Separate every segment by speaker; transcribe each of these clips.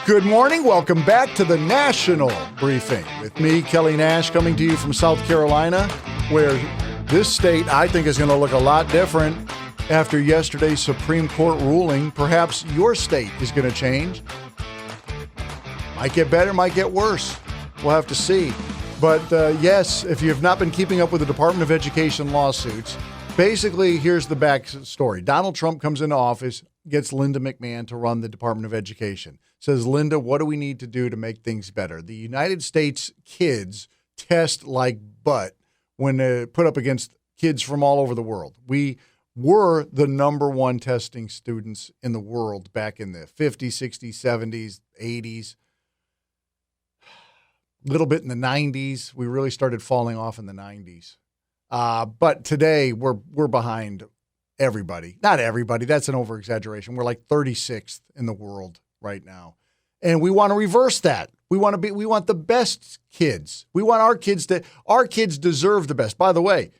Speaker 1: Good morning. Welcome back to the National Briefing with me, Kelly Nash, coming to you from South Carolina, where this state, I think, is going to look a lot different after yesterday's Supreme Court ruling. Perhaps your state is going to change. Might get better, might get worse. We'll have to see. But yes, if you have not been keeping up with the Department of Education lawsuits, basically, here's the backstory. Donald Trump comes into office, gets Linda McMahon to run the Department of Education. Says, Linda, what do we need to do to make things better? The United States kids test like butt when put up against kids from all over the world. We were the number one testing students in the world back in the 50s, 60s, 70s, 80s. A little bit in the 90s. We really started falling off in the 90s. But today we're behind everybody. Not everybody. That's an over-exaggeration. We're like 36th in the world right now. And we want to reverse that. We want the best kids. We want our kids deserve the best. By the way,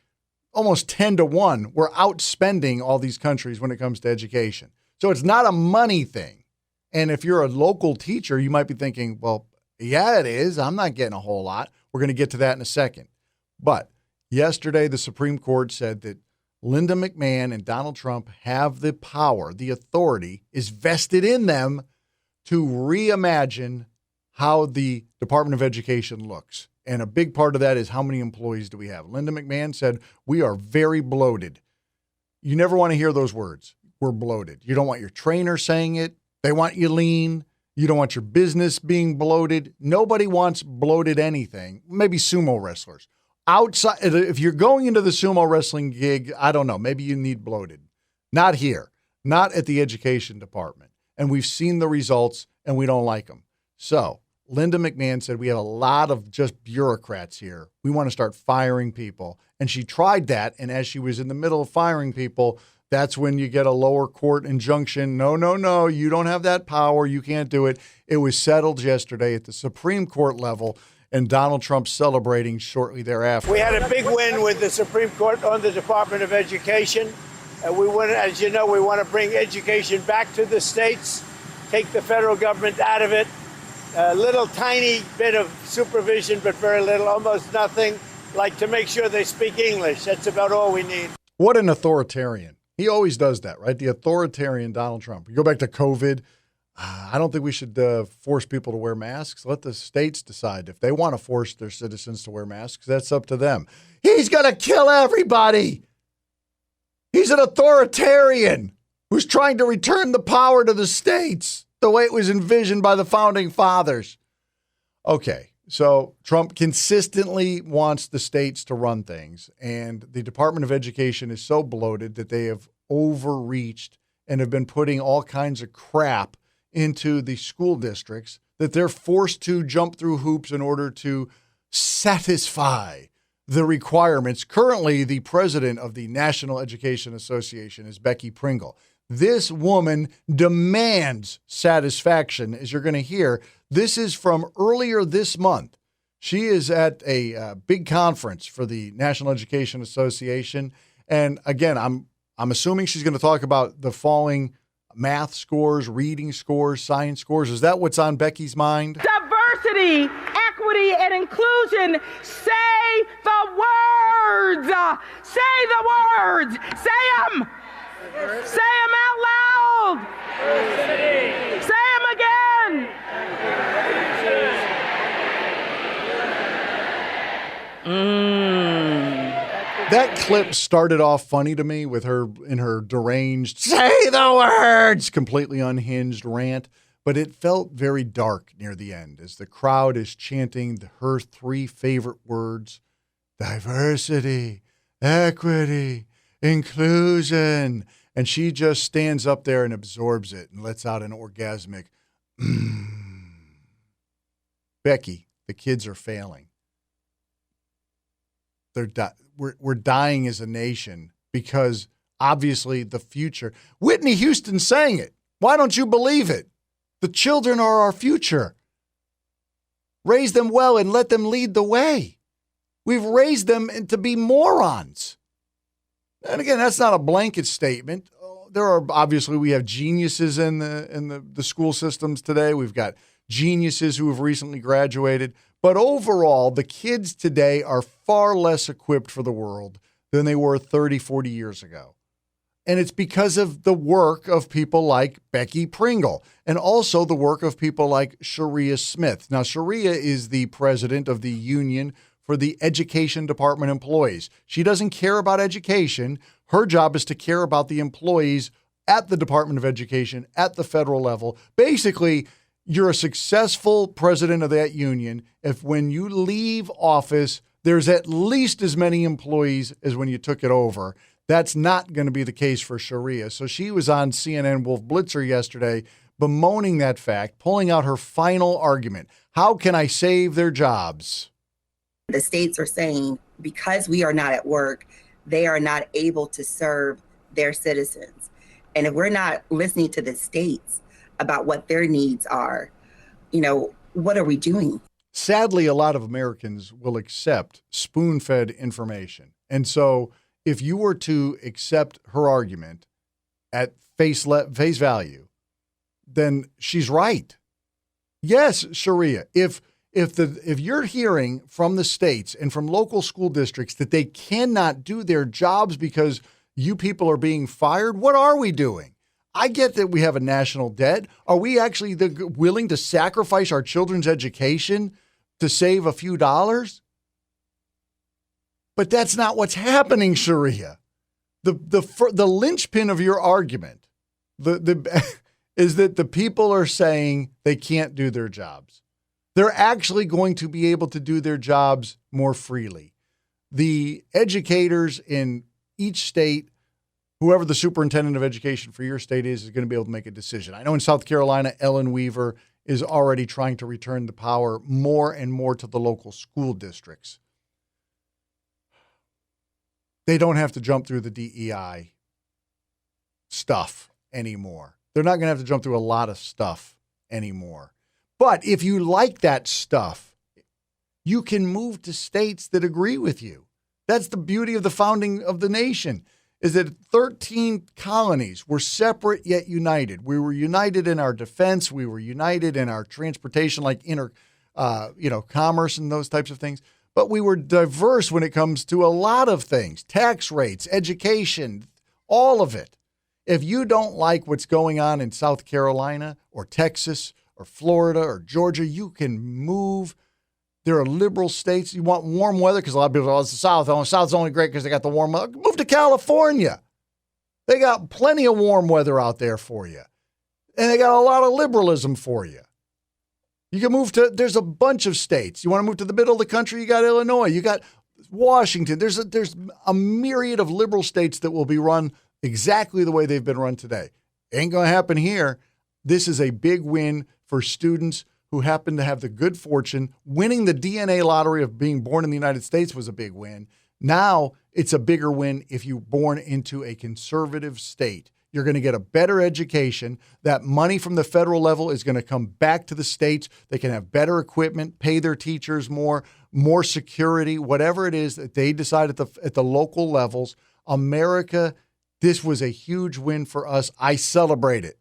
Speaker 1: almost 10-1, we're outspending all these countries when it comes to education. So it's not a money thing. And if you're a local teacher, you might be thinking, well, yeah, it is. I'm not getting a whole lot. We're going to get to that in a second. But yesterday, the Supreme Court said that Linda McMahon and Donald Trump have the power, the authority is vested in them to reimagine how the Department of Education looks. And a big part of that is how many employees do we have? Linda McMahon said, we are very bloated. You never want to hear those words. We're bloated. You don't want your trainer saying it. They want you lean. You don't want your business being bloated. Nobody wants bloated anything. Maybe sumo wrestlers. Outside, if you're going into the sumo wrestling gig, I don't know, maybe you need bloated. Not here, not at the education department. And we've seen the results and we don't like them. So Linda McMahon said, we have a lot of just bureaucrats here. We want to start firing people. And she tried that. And as she was in the middle of firing people, that's when you get a lower court injunction. No, you don't have that power. You can't do it. It was settled yesterday at the Supreme Court level. And Donald Trump celebrating shortly thereafter.
Speaker 2: We had a big win with the Supreme Court on the Department of Education. We want, as you know, we want to bring education back to the states, take the federal government out of it. A little tiny bit of supervision, but very little, almost nothing, like to make sure they speak English. That's about all we need.
Speaker 1: What an authoritarian. He always does that, right? The authoritarian Donald Trump. You go back to COVID. I don't think we should force people to wear masks. Let the states decide. If they want to force their citizens to wear masks, that's up to them. He's going to kill everybody. He's an authoritarian who's trying to return the power to the states the way it was envisioned by the founding fathers. Okay, so Trump consistently wants the states to run things, and the Department of Education is so bloated that they have overreached and have been putting all kinds of crap into the school districts that they're forced to jump through hoops in order to satisfy the requirements. Currently, the president of the National Education Association is Becky Pringle. This woman demands satisfaction, as you're going to hear. This is from earlier this month. She is at a big conference for the National Education Association. And again, I'm assuming she's going to talk about the falling math scores, reading scores, science scores. Is that what's on Becky's mind?
Speaker 3: Diversity, equity, and inclusion. Say the words. Say the words. Say them. Say them out loud. Diversity. Say them again.
Speaker 1: That clip started off funny to me with her in her deranged, say the words, completely unhinged rant, but it felt very dark near the end as the crowd is chanting her three favorite words, diversity, equity, inclusion, and she just stands up there and absorbs it and lets out an orgasmic, Becky, the kids are failing. We're dying as a nation because obviously the future. Whitney Houston sang it. Why don't you believe it? The children are our future. Raise them well and let them lead the way. We've raised them to be morons. And again, that's not a blanket statement. there are obviously we have geniuses in the school systems today. We've got geniuses who have recently graduated. But overall, the kids today are far less equipped for the world than they were 30, 40 years ago. And it's because of the work of people like Becky Pringle and also the work of people like Sharia Smith. Now, Sharia is the president of the Union for the Education Department employees. She doesn't care about education. Her job is to care about the employees at the Department of Education at the federal level. Basically, you're a successful president of that union if when you leave office, there's at least as many employees as when you took it over. That's not going to be the case for Sharia. So she was on CNN Wolf Blitzer yesterday bemoaning that fact, pulling out her final argument. How can I save their jobs?
Speaker 4: The states are saying because we are not at work, they are not able to serve their citizens. And if we're not listening to the states about what their needs are, what are we doing?
Speaker 1: Sadly, a lot of Americans will accept spoon-fed information. And so if you were to accept her argument at face value, then she's right. Yes, Sharia, if you're hearing from the states and from local school districts that they cannot do their jobs because you people are being fired, what are we doing? I get that we have a national debt. Are we actually willing to sacrifice our children's education to save a few dollars? But that's not what's happening, Sharia. The linchpin of your argument is that the people are saying they can't do their jobs. They're actually going to be able to do their jobs more freely. The educators in each state, whoever the superintendent of education for your state is going to be able to make a decision. I know in South Carolina, Ellen Weaver is already trying to return the power more and more to the local school districts. They don't have to jump through the DEI stuff anymore. They're not going to have to jump through a lot of stuff anymore. But if you like that stuff, you can move to states that agree with you. That's the beauty of the founding of the nation, is that 13 colonies were separate yet united. We were united in our defense. We were united in our transportation, like commerce and those types of things. But we were diverse when it comes to a lot of things, tax rates, education, all of it. If you don't like what's going on in South Carolina or Texas or Florida or Georgia, you can move. There are liberal states. You want warm weather because a lot of people say, it's the South. Oh, the South's only great because they got the warm weather. Move to California. They got plenty of warm weather out there for you. And they got a lot of liberalism for you. You can move to, there's a bunch of states. You want to move to the middle of the country, you got Illinois, you got Washington. There's a myriad of liberal states that will be run exactly the way they've been run today. Ain't going to happen here. This is a big win for students who happen to have the good fortune. Winning the DNA lottery of being born in the United States was a big win. Now it's a bigger win if you're born into a conservative state. You're going to get a better education. That money from the federal level is going to come back to the states. They can have better equipment, pay their teachers more security, whatever it is that they decide at the local levels. America, this was a huge win for us. I celebrate it.